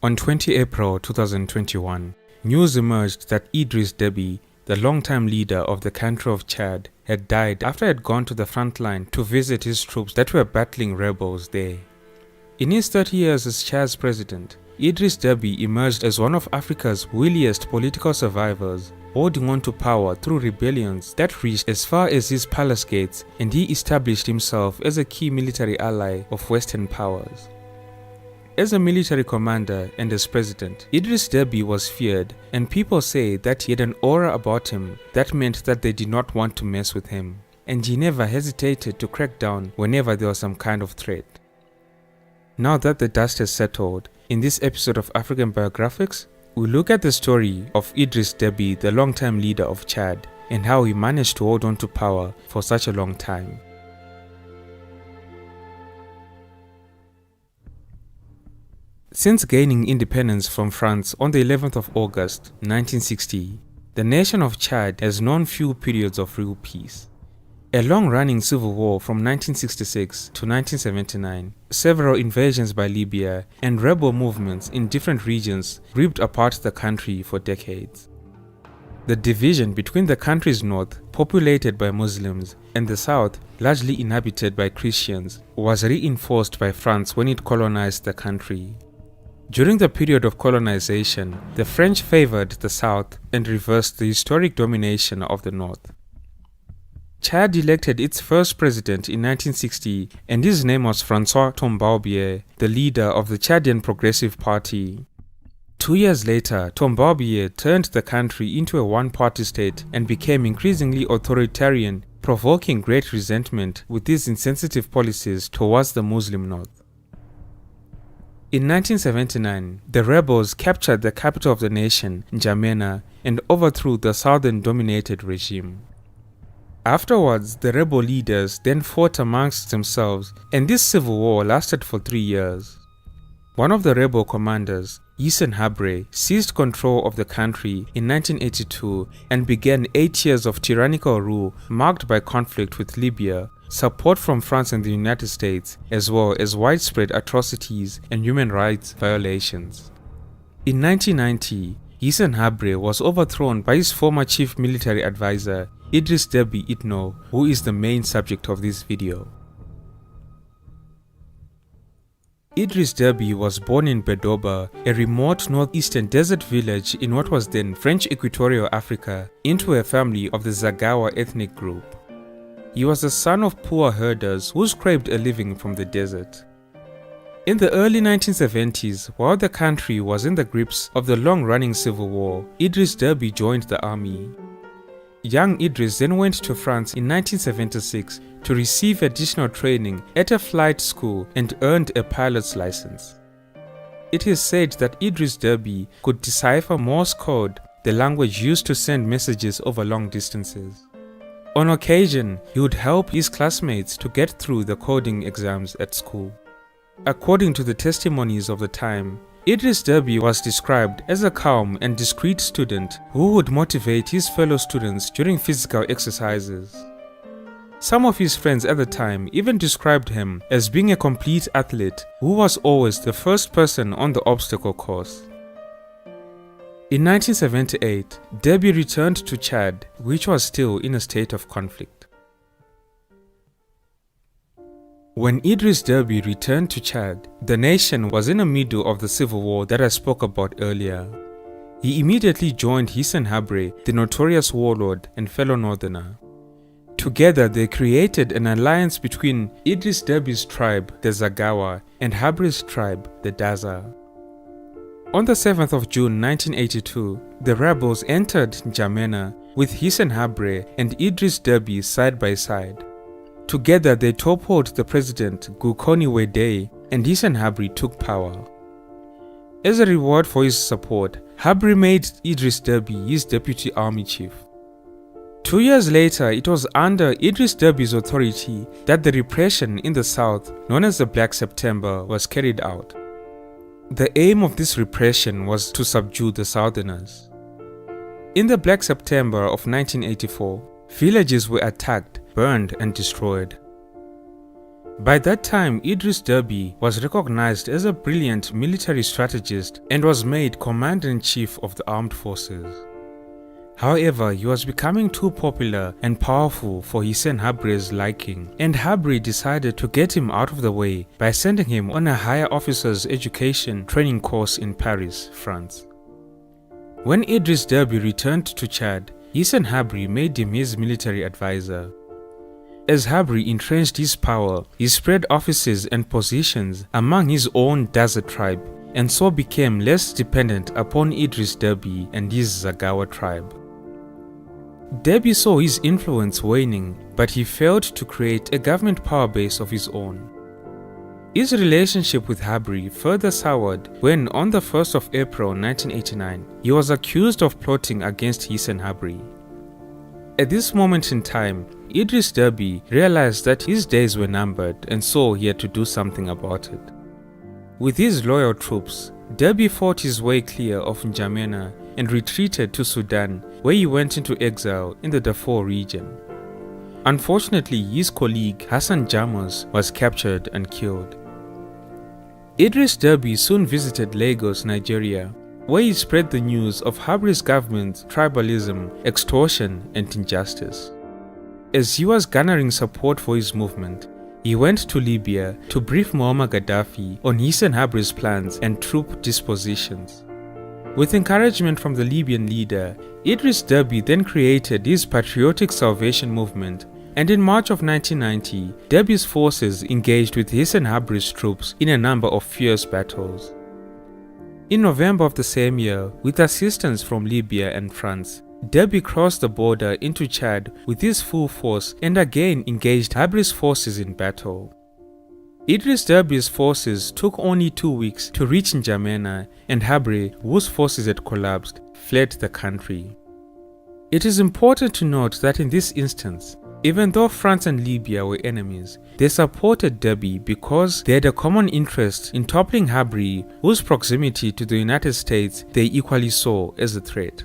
On 20 April 2021, news emerged that Idriss Déby, the longtime leader of the country of Chad, had died after he had gone to the front line to visit his troops that were battling rebels there. In his 30 years as Chad's president, Idriss Déby emerged as one of Africa's wiliest political survivors, holding on to power through rebellions that reached as far as his palace gates, and he established himself as a key military ally of Western powers. As a military commander and as president, Idriss Déby was feared, and people say that he had an aura about him that meant that they did not want to mess with him, and he never hesitated to crack down whenever there was some kind of threat. Now that the dust has settled, in this episode of African Biographics, we look at the story of Idriss Déby, the longtime leader of Chad, and how he managed to hold on to power for such a long time. Since gaining independence from France on the 11th of August 1960, the nation of Chad has known few periods of real peace. A long-running civil war from 1966 to 1979, several invasions by Libya, and rebel movements in different regions ripped apart the country for decades. The division between the country's north, populated by Muslims, and the south, largely inhabited by Christians, was reinforced by France when it colonized the country. During the period of colonization, the French favored the south and reversed the historic domination of the north. Chad elected its first president in 1960, and his name was François Tombouctou, the leader of the Chadian Progressive Party. 2 years later, Tombouctou turned the country into a one-party state and became increasingly authoritarian, provoking great resentment with his insensitive policies towards the Muslim north. In 1979, the rebels captured the capital of the nation, N'Djamena, and overthrew the southern-dominated regime. Afterwards, the rebel leaders then fought amongst themselves, and this civil war lasted for 3 years. One of the rebel commanders, Hissène Habré, seized control of the country in 1982 and began 8 years of tyrannical rule marked by conflict with Libya, support from France and the United States, as well as widespread atrocities and human rights violations. In 1990, Hissène Habré was overthrown by his former chief military advisor, Idriss Déby Itno, who is the main subject of this video. Idriss Déby was born in Bedoba, a remote northeastern desert village in what was then French Equatorial Africa, into a family of the Zagawa ethnic group. He was the son of poor herders who scraped a living from the desert. In the early 1970s, while the country was in the grips of the long-running civil war, Idriss Déby joined the army. Young Idriss then went to France in 1976 to receive additional training at a flight school and earned a pilot's license. It is said that Idriss Déby could decipher Morse code, the language used to send messages over long distances. On occasion, he would help his classmates to get through the coding exams at school. According to the testimonies of the time, Idriss Déby was described as a calm and discreet student who would motivate his fellow students during physical exercises. Some of his friends at the time even described him as being a complete athlete who was always the first person on the obstacle course. In 1978, Déby returned to Chad, which was still in a state of conflict. When Idriss Déby returned to Chad, the nation was in the middle of the civil war that I spoke about earlier. He immediately joined Hissène Habré, the notorious warlord and fellow northerner. Together they created an alliance between Idriss Déby's tribe, the Zagawa, and Habré's tribe, the Daza. On the 7th of June 1982, the rebels entered N'Djamena with Hissène Habré and Idriss Déby side by side. Together they toppled the president Gukoni Wede, and Hissène Habré took power. As a reward for his support, Habré made Idriss Déby his deputy army chief. 2 years later, it was under Idriss Déby's authority that the repression in the south, known as the Black September, was carried out. The aim of this repression was to subdue the Southerners. In the Black September of 1984, villages were attacked, burned and destroyed. By that time, Idriss Déby was recognized as a brilliant military strategist and was made Commander-in-Chief of the Armed Forces. However, he was becoming too popular and powerful for Hissène Habre's liking, and Habre decided to get him out of the way by sending him on a higher officers' education training course in Paris, France. When Idriss Déby returned to Chad, Hissène Habre made him his military advisor. As Habre entrenched his power, he spread offices and positions among his own desert tribe, and so became less dependent upon Idriss Déby and his Zagawa tribe. Déby saw his influence waning, but he failed to create a government power base of his own. His relationship with Habre further soured when, on the 1st of April 1989, he was accused of plotting against Hissène Habre. At this moment in time, Idriss Déby realized that his days were numbered, and so he had to do something about it. With his loyal troops, Déby fought his way clear of N'Djamena and retreated to Sudan, where he went into exile in the Darfur region. Unfortunately, his colleague Hassan Jammers was captured and killed. Idriss Déby soon visited Lagos, Nigeria, where he spread the news of Habre's government, tribalism, extortion, and injustice. As he was garnering support for his movement, he went to Libya to brief Muammar Gaddafi on Hissène Habre's plans and troop dispositions. With encouragement from the Libyan leader, Idriss Déby then created his Patriotic Salvation Movement, and in March of 1990, Déby's forces engaged with Hissène Habre's troops in a number of fierce battles. In November of the same year, with assistance from Libya and France, Déby crossed the border into Chad with his full force and again engaged Habre's forces in battle. Idriss Déby's forces took only 2 weeks to reach N'Djamena, and Habre, whose forces had collapsed, fled the country. It is important to note that in this instance, even though France and Libya were enemies, they supported Déby because they had a common interest in toppling Habre, whose proximity to the United States they equally saw as a threat.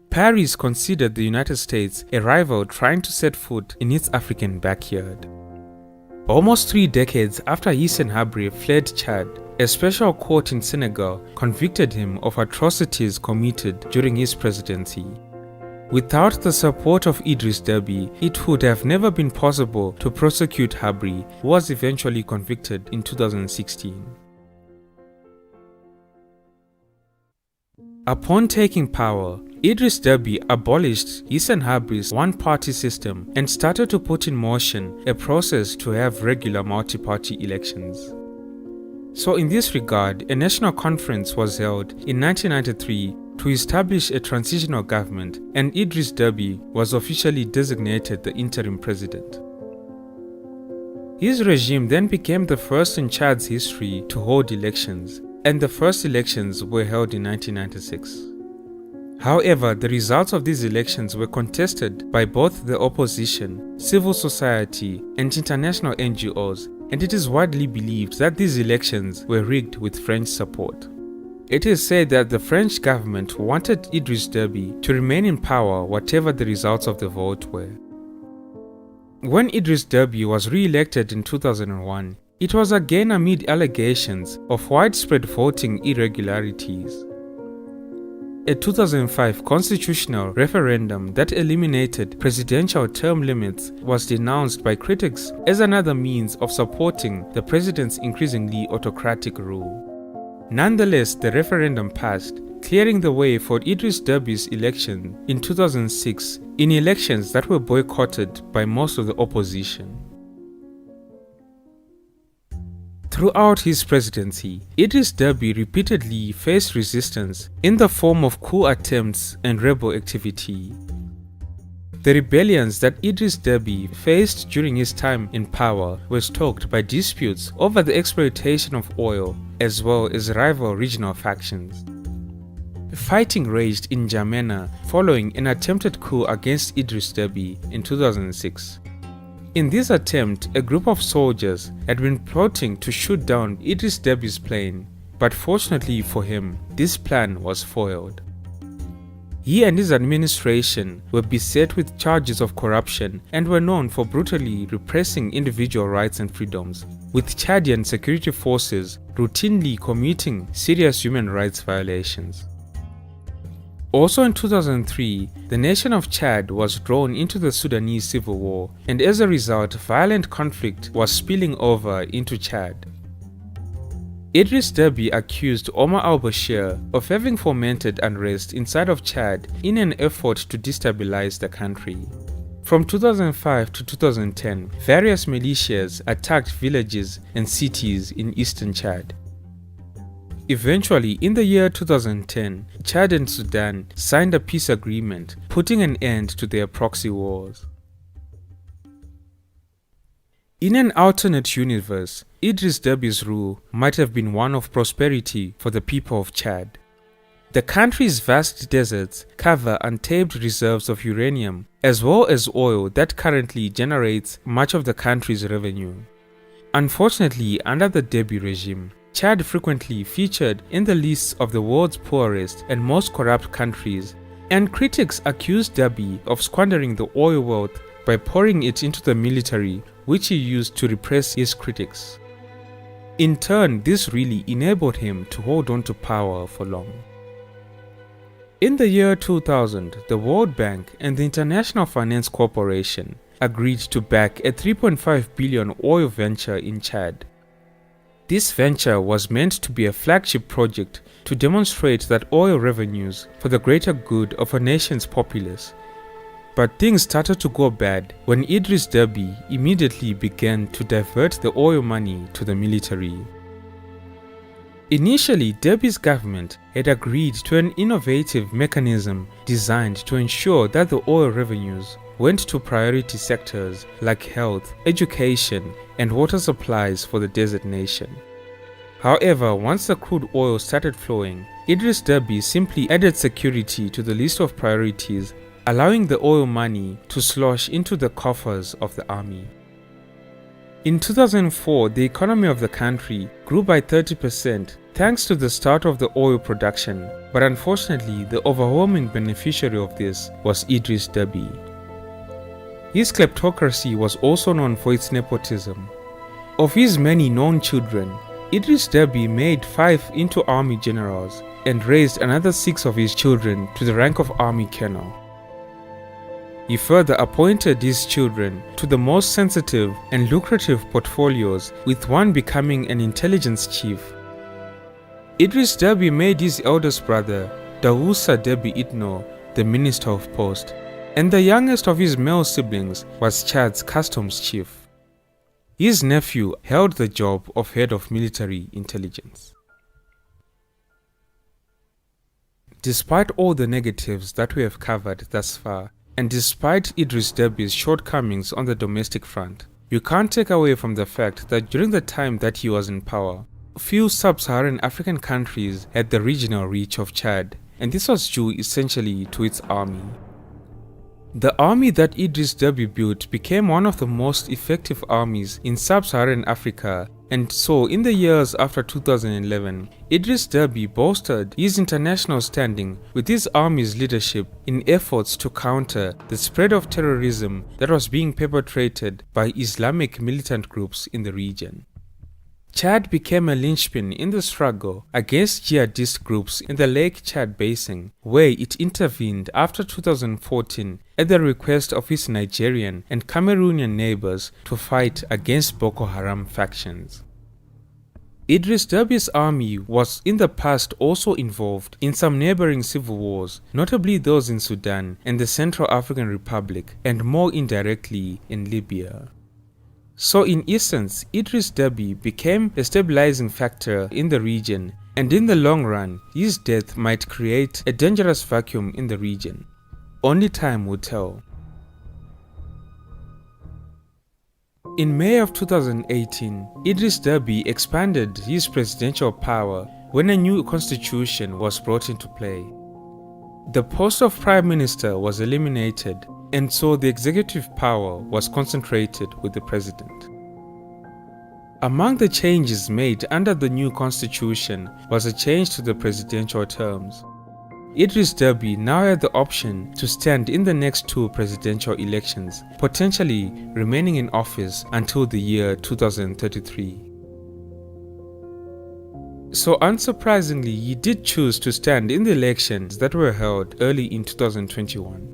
Paris considered the United States a rival trying to set foot in its African backyard. Almost 3 decades after Hissène Habre fled Chad, a special court in Senegal convicted him of atrocities committed during his presidency. Without the support of Idriss Déby, it would have never been possible to prosecute Habre, who was eventually convicted in 2016. Upon taking power, Idriss Déby abolished Hissène Habre's one-party system and started to put in motion a process to have regular multi-party elections. So in this regard, a national conference was held in 1993 to establish a transitional government, and Idriss Déby was officially designated the interim president. His regime then became the first in Chad's history to hold elections, and the first elections were held in 1996. However, the results of these elections were contested by both the opposition, civil society, and international NGOs, and it is widely believed that these elections were rigged with French support. It is said that the French government wanted Idriss Déby to remain in power whatever the results of the vote were. When Idriss Déby was re-elected in 2001, it was again amid allegations of widespread voting irregularities. A 2005 constitutional referendum that eliminated presidential term limits was denounced by critics as another means of supporting the president's increasingly autocratic rule. Nonetheless, the referendum passed, clearing the way for Idriss Déby's election in 2006 in elections that were boycotted by most of the opposition. Throughout his presidency, Idriss Déby repeatedly faced resistance in the form of coup attempts and rebel activity. The rebellions that Idriss Déby faced during his time in power were stoked by disputes over the exploitation of oil, as well as rival regional factions. Fighting raged in N'Djamena following an attempted coup against Idriss Déby in 2006. In this attempt, a group of soldiers had been plotting to shoot down Idriss Déby's plane, but fortunately for him, this plan was foiled. He and his administration were beset with charges of corruption and were known for brutally repressing individual rights and freedoms, with Chadian security forces routinely committing serious human rights violations. Also in 2003, the nation of Chad was drawn into the Sudanese civil war, and as a result, violent conflict was spilling over into Chad. Idriss Déby accused Omar al-Bashir of having fomented unrest inside of Chad in an effort to destabilize the country. From 2005 to 2010, various militias attacked villages and cities in eastern Chad. Eventually, in the year 2010, Chad and Sudan signed a peace agreement, putting an end to their proxy wars. In an alternate universe, Idriss Déby's rule might have been one of prosperity for the people of Chad. The country's vast deserts cover untapped reserves of uranium, as well as oil that currently generates much of the country's revenue. Unfortunately, under the Déby regime, Chad frequently featured in the lists of the world's poorest and most corrupt countries, and critics accused Déby of squandering the oil wealth by pouring it into the military, which he used to repress his critics. In turn, this really enabled him to hold on to power for long. In the year 2000, the World Bank and the International Finance Corporation agreed to back a $3.5 billion oil venture in Chad. This venture was meant to be a flagship project to demonstrate that oil revenues for the greater good of a nation's populace. But things started to go bad when Idriss Déby immediately began to divert the oil money to the military. Initially, Déby's government had agreed to an innovative mechanism designed to ensure that the oil revenues went to priority sectors like health, education, and water supplies for the desert nation. However, once the crude oil started flowing, Idriss Déby simply added security to the list of priorities, allowing the oil money to slosh into the coffers of the army. In 2004, the economy of the country grew by 30% thanks to the start of the oil production, but unfortunately the overwhelming beneficiary of this was Idriss Déby. His kleptocracy was also known for its nepotism. Of his many known children, Idriss Déby made 5 into army generals and raised another 6 of his children to the rank of army colonel. He further appointed his children to the most sensitive and lucrative portfolios, with one becoming an intelligence chief. Idriss Déby made his eldest brother, Dawusa Déby Itno, the Minister of Post, and the youngest of his male siblings was Chad's customs chief. His nephew held the job of head of military intelligence. Despite all the negatives that we have covered thus far, and despite Idriss Déby's shortcomings on the domestic front, you can't take away from the fact that during the time that he was in power, few sub-Saharan African countries had the regional reach of Chad, and this was due essentially to its army. The army that Idriss Déby built became one of the most effective armies in sub-Saharan Africa, and so in the years after 2011, Idriss Déby bolstered his international standing with his army's leadership in efforts to counter the spread of terrorism that was being perpetrated by Islamic militant groups in the region. Chad became a linchpin in the struggle against jihadist groups in the Lake Chad Basin, where it intervened after 2014 at the request of its Nigerian and Cameroonian neighbors to fight against Boko Haram factions. Idriss Déby's army was in the past also involved in some neighboring civil wars, notably those in Sudan and the Central African Republic, and more indirectly in Libya. So in essence, Idriss Déby became a stabilizing factor in the region, and in the long run, his death might create a dangerous vacuum in the region. Only time will tell. In May of 2018, Idriss Déby expanded his presidential power when a new constitution was brought into play. The post of Prime Minister was eliminated, and so the executive power was concentrated with the president. Among the changes made under the new constitution was a change to the presidential terms. Idriss Déby now had the option to stand in the next two presidential elections, potentially remaining in office until the year 2033. So unsurprisingly, he did choose to stand in the elections that were held early in 2021.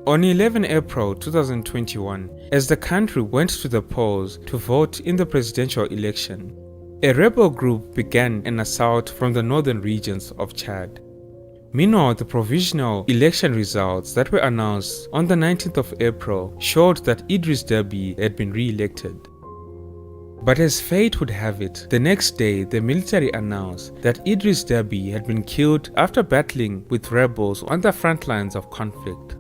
On 11 April 2021, as the country went to the polls to vote in the presidential election, a rebel group began an assault from the northern regions of Chad. Meanwhile, the provisional election results that were announced on the 19th of April showed that Idriss Déby had been re-elected. But as fate would have it, the next day the military announced that Idriss Déby had been killed after battling with rebels on the front lines of conflict.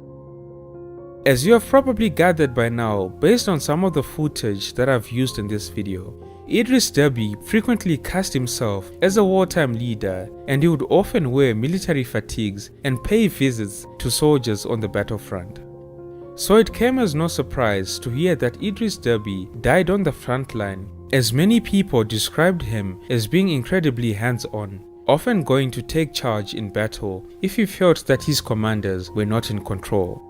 As you have probably gathered by now, based on some of the footage that I've used in this video, Idriss Déby frequently cast himself as a wartime leader, and he would often wear military fatigues and pay visits to soldiers on the battlefront. So it came as no surprise to hear that Idriss Déby died on the front line, as many people described him as being incredibly hands-on, often going to take charge in battle if he felt that his commanders were not in control.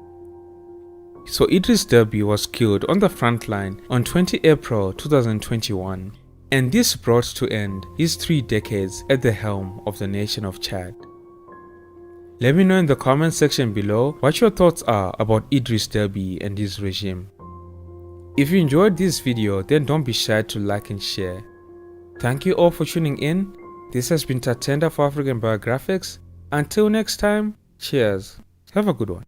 So Idriss Déby was killed on the front line on 20 April 2021, and this brought to end his 3 decades at the helm of the nation of Chad. Let me know in the comment section below what your thoughts are about Idriss Déby and his regime. If you enjoyed this video, then don't be shy to like and share. Thank you all for tuning in. This has been Tatenda for African Biographics. Until next time, cheers. Have a good one.